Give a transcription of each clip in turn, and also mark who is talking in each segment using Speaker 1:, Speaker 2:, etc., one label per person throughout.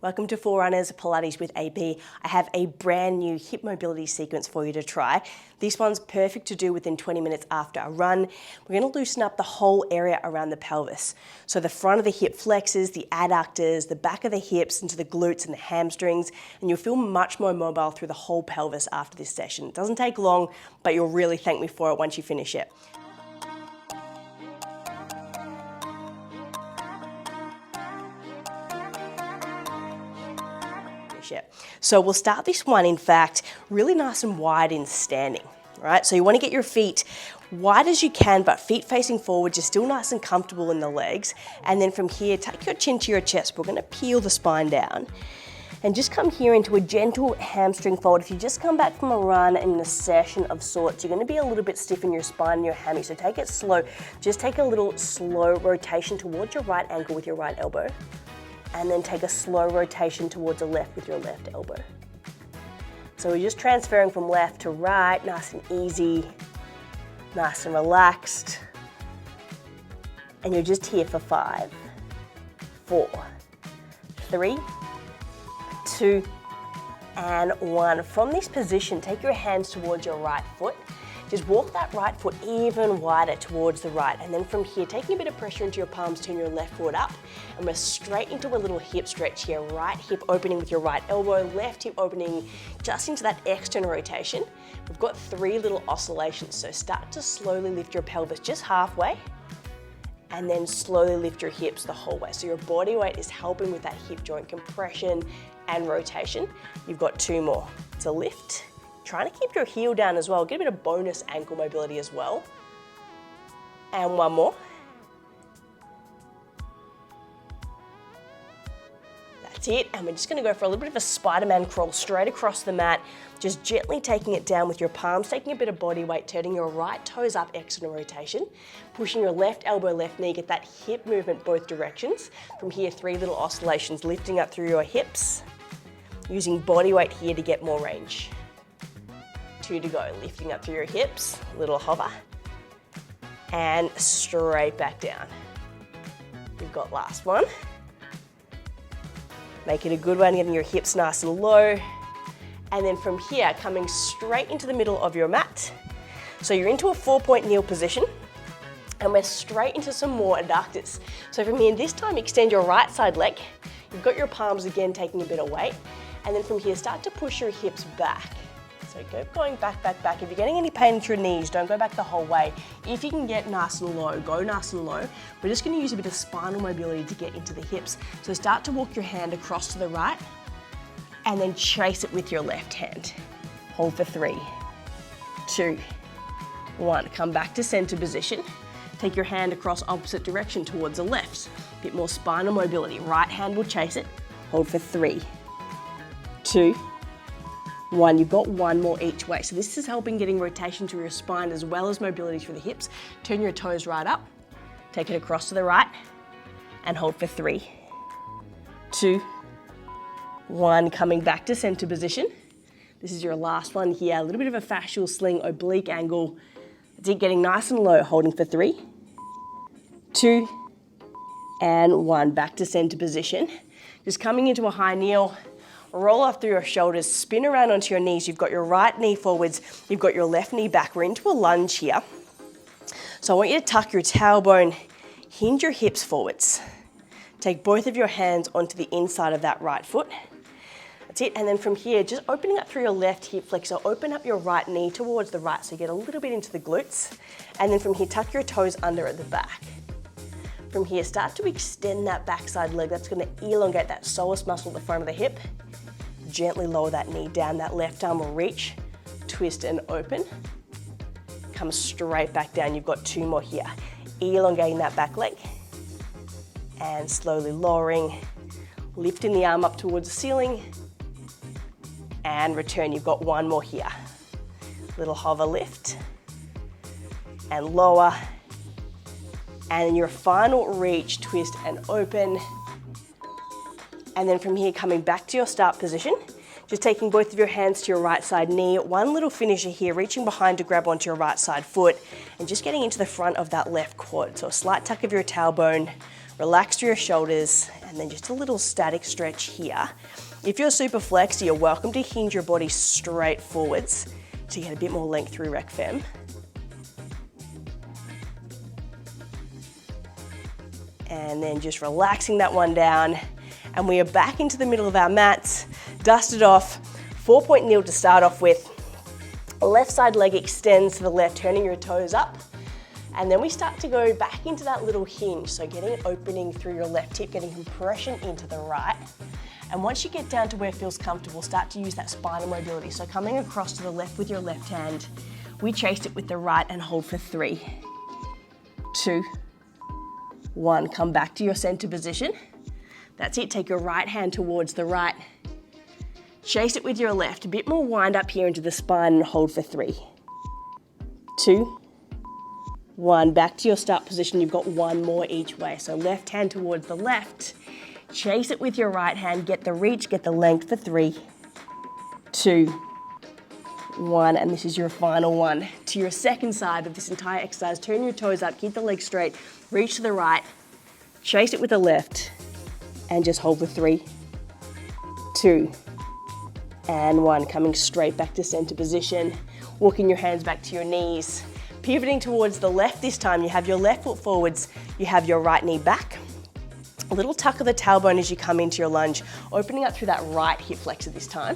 Speaker 1: Welcome to Forerunners Pilates with AB. I have a brand new hip mobility sequence for you to try. This one's perfect to do within 20 minutes after a run. We're going to loosen up the whole area around the pelvis. So the front of the hip flexors, the adductors, the back of the hips into the glutes and the hamstrings, and you'll feel much more mobile through the whole pelvis after this session. It doesn't take long, but you'll really thank me for it once you finish it. So we'll start this one, in fact, really nice and wide in standing, right? So you want to get your feet wide as you can, but feet facing forward, just still nice and comfortable in the legs. And then from here, take your chin to your chest. We're going to peel the spine down and just come here into a gentle hamstring fold. If you just come back from a run and in a session of sorts, you're going to be a little bit stiff in your spine and your hammy. So take it slow. Just take a little slow rotation towards your right ankle with your right elbow. And then take a slow rotation towards the left with your left elbow. So we're just transferring from left to right, nice and easy, nice and relaxed. And you're just here for 5, 4, 3, 2, and 1. From this position, take your hands towards your right foot. Just walk that right foot even wider towards the right. And then from here, taking a bit of pressure into your palms, turn your left foot up. And we're straight into a little hip stretch here. Right hip opening with your right elbow, left hip opening just into that external rotation. We've got 3 little oscillations. So start to slowly lift your pelvis just halfway. And then slowly lift your hips the whole way. So your body weight is helping with that hip joint compression and rotation. You've got 2 more. So lift. Trying to keep your heel down as well. Get a bit of bonus ankle mobility as well. And 1 more. That's it. And we're just going to go for a little bit of a Spider-Man crawl straight across the mat. Just gently taking it down with your palms, taking a bit of body weight, turning your right toes up, external rotation. Pushing your left elbow, left knee, get that hip movement both directions. From here, 3 little oscillations, lifting up through your hips. Using body weight here to get more range. 2 to go, lifting up through your hips, little hover, and straight back down. We've got last one. Make it a good one, getting your hips nice and low. And then from here, coming straight into the middle of your mat. So you're into a 4-point kneel position, and we're straight into some more adductors. So from here, this time extend your right side leg. You've got your palms again, taking a bit of weight. And then from here, start to push your hips back. So go going back, back, back. If you're getting any pain into your knees, don't go back the whole way. If you can get nice and low, go nice and low. We're just going to use a bit of spinal mobility to get into the hips. So start to walk your hand across to the right and then chase it with your left hand. Hold for 3, 2, 1. Come back to center position. Take your hand across opposite direction towards the left. A bit more spinal mobility. Right hand will chase it. Hold for 3, 2, 1. You've got 1 more each way. So this is helping getting rotation through your spine as well as mobility through the hips. Turn your toes right up, take it across to the right, and hold for 3, 2, 1. Coming back to center position. This is your last one here. A little bit of a fascial sling, oblique angle. That's it, getting nice and low, holding for 3, 2, and 1. Back to center position. Just coming into a high kneel. Roll off through your shoulders, spin around onto your knees. You've got your right knee forwards, you've got your left knee back. We're into a lunge here. So I want you to tuck your tailbone, hinge your hips forwards. Take both of your hands onto the inside of that right foot. That's it. And then from here, just opening up through your left hip flexor, open up your right knee towards the right so you get a little bit into the glutes. And then from here, tuck your toes under at the back. From here, start to extend that backside leg. That's going to elongate that psoas muscle at the front of the hip. Gently lower that knee down. That left arm will reach, twist and open. Come straight back down. You've got 2 more here. Elongating that back leg. And slowly lowering, lifting the arm up towards the ceiling. And return. You've got 1 more here. Little hover lift. And lower. And your final reach, twist and open. And then from here, coming back to your start position, just taking both of your hands to your right side knee, 1 little finisher here, reaching behind to grab onto your right side foot, and just getting into the front of that left quad. So a slight tuck of your tailbone, Relax through your shoulders, and then just a little static stretch here. If you're super flexy, you're welcome to hinge your body straight forwards to get a bit more length through rec fem. And then just relaxing that one down. And we are back into the middle of our mats, dusted off, 4-point kneel to start off with. Left side leg extends to the left, turning your toes up. And then we start to go back into that little hinge. So getting an opening through your left hip, getting compression into the right. And once you get down to where it feels comfortable, start to use that spinal mobility. So coming across to the left with your left hand, we chase it with the right and hold for 3, 2, 1. Come back to your center position. That's it, take your right hand towards the right. Chase it with your left, a bit more wind up here into the spine and hold for 3, 2, 1. Back to your start position, you've got one more each way. So left hand towards the left, chase it with your right hand, get the reach, get the length for 3, 2, 1. And this is your final one. To your second side of this entire exercise, turn your toes up, keep the legs straight, reach to the right, chase it with the left, and just hold for 3, 2, and 1. Coming straight back to center position, walking your hands back to your knees, pivoting towards the left this time. You have your left foot forwards, you have your right knee back. A little tuck of the tailbone as you come into your lunge, opening up through that right hip flexor this time.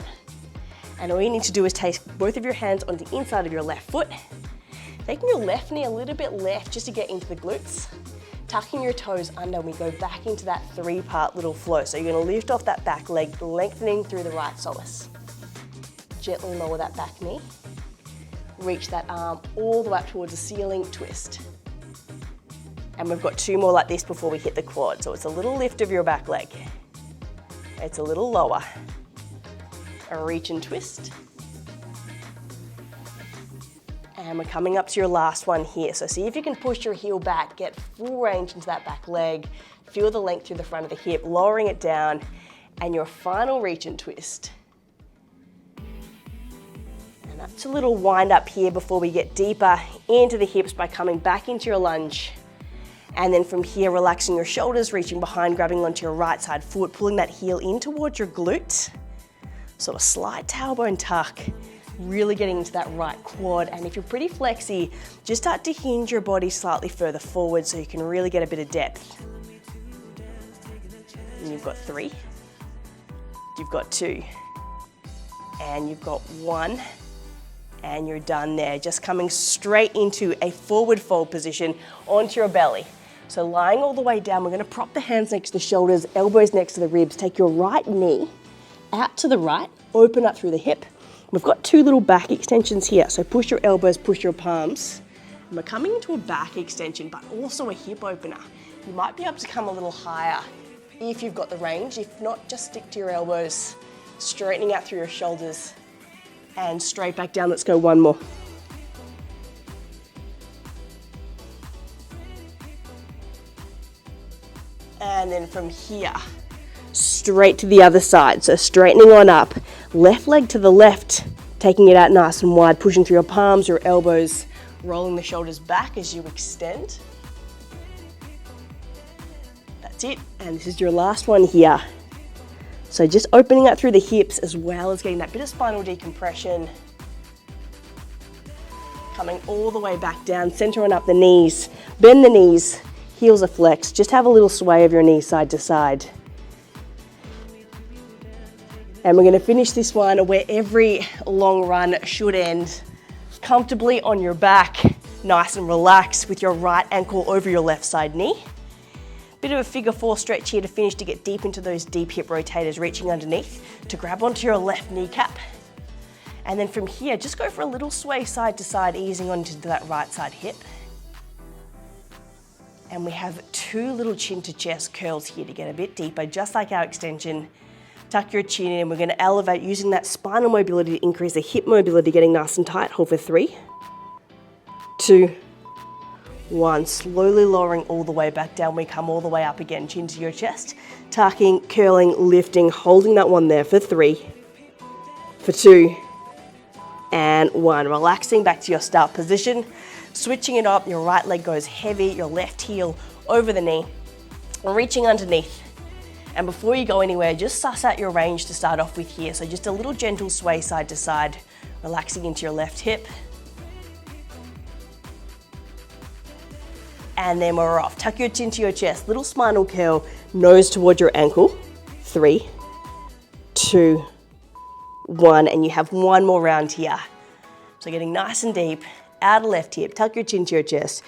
Speaker 1: And all you need to do is take both of your hands on the inside of your left foot, taking your left knee a little bit left just to get into the glutes, tucking your toes under, and we go back into that 3-part little flow. So you're gonna lift off that back leg, lengthening through the right soleus. Gently lower that back knee. Reach that arm all the way up towards the ceiling, twist. And we've got 2 more like this before we hit the quad. So it's a little lift of your back leg. It's a little lower. A reach and twist. And we're coming up to your last one here. So see if you can push your heel back, get full range into that back leg, feel the length through the front of the hip, lowering it down, and your final reach and twist. And that's a little wind up here before we get deeper into the hips by coming back into your lunge. And then from here, relaxing your shoulders, reaching behind, grabbing onto your right side foot, pulling that heel in towards your glute. So a slight tailbone tuck. Really getting into that right quad. And if you're pretty flexy, just start to hinge your body slightly further forward so you can really get a bit of depth. And you've got 3, you've got 2, and you've got 1, and you're done there. Just coming straight into a forward fold position onto your belly. So lying all the way down, we're gonna prop the hands next to the shoulders, elbows next to the ribs, take your right knee out to the right, open up through the hip. We've got 2 little back extensions here, so push your elbows, push your palms. And we're coming into a back extension, but also a hip opener. You might be able to come a little higher if you've got the range. If not, just stick to your elbows, straightening out through your shoulders, and straight back down. Let's go 1 more. And then from here, straight to the other side. So straightening on up, left leg to the left, taking it out nice and wide, pushing through your palms, your elbows, rolling the shoulders back as you extend. That's it. And this is your last one here. So just opening up through the hips as well as getting that bit of spinal decompression. Coming all the way back down, center on up the knees, bend the knees, heels are flexed. Just have a little sway of your knees side to side. And we're going to finish this one where every long run should end comfortably on your back, nice and relaxed with your right ankle over your left side knee. Bit of a figure 4 stretch here to finish to get deep into those deep hip rotators, reaching underneath to grab onto your left kneecap. And then from here, just go for a little sway side to side, easing onto that right side hip. And we have 2 little chin to chest curls here to get a bit deeper, just like our extension. Tuck your chin in, and we're going to elevate using that spinal mobility to increase the hip mobility, getting nice and tight. Hold for 3, 2, 1. Slowly lowering all the way back down. We come all the way up again, chin to your chest. Tucking, curling, lifting, holding that one there for 3, for 2, and 1. Relaxing back to your start position. Switching it up, your right leg goes heavy, your left heel over the knee. reaching underneath. And before you go anywhere, just suss out your range to start off with here. So just a little gentle sway side to side, relaxing into your left hip. And then we're off. Tuck your chin to your chest, little spinal curl, nose toward your ankle. 3, 2, 1, and you have one more round here. So getting nice and deep, outer left hip, tuck your chin to your chest,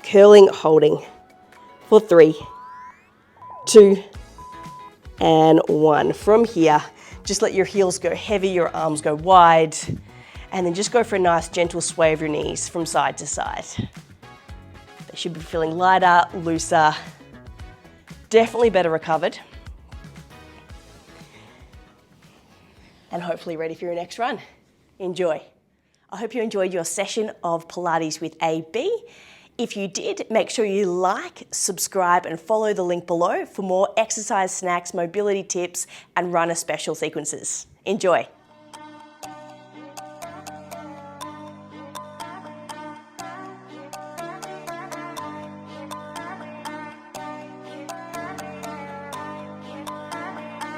Speaker 1: curling, holding for 3, 2, and 1. From here, just let your heels go heavy, your arms go wide, and then just go for a nice gentle sway of your knees from side to side. They should be feeling lighter, looser, definitely better recovered, and hopefully ready for your next run. Enjoy. I hope you enjoyed your session of Pilates with AB. If you did, make sure you like, subscribe, and follow the link below for more exercise snacks, mobility tips, and runner special sequences. Enjoy.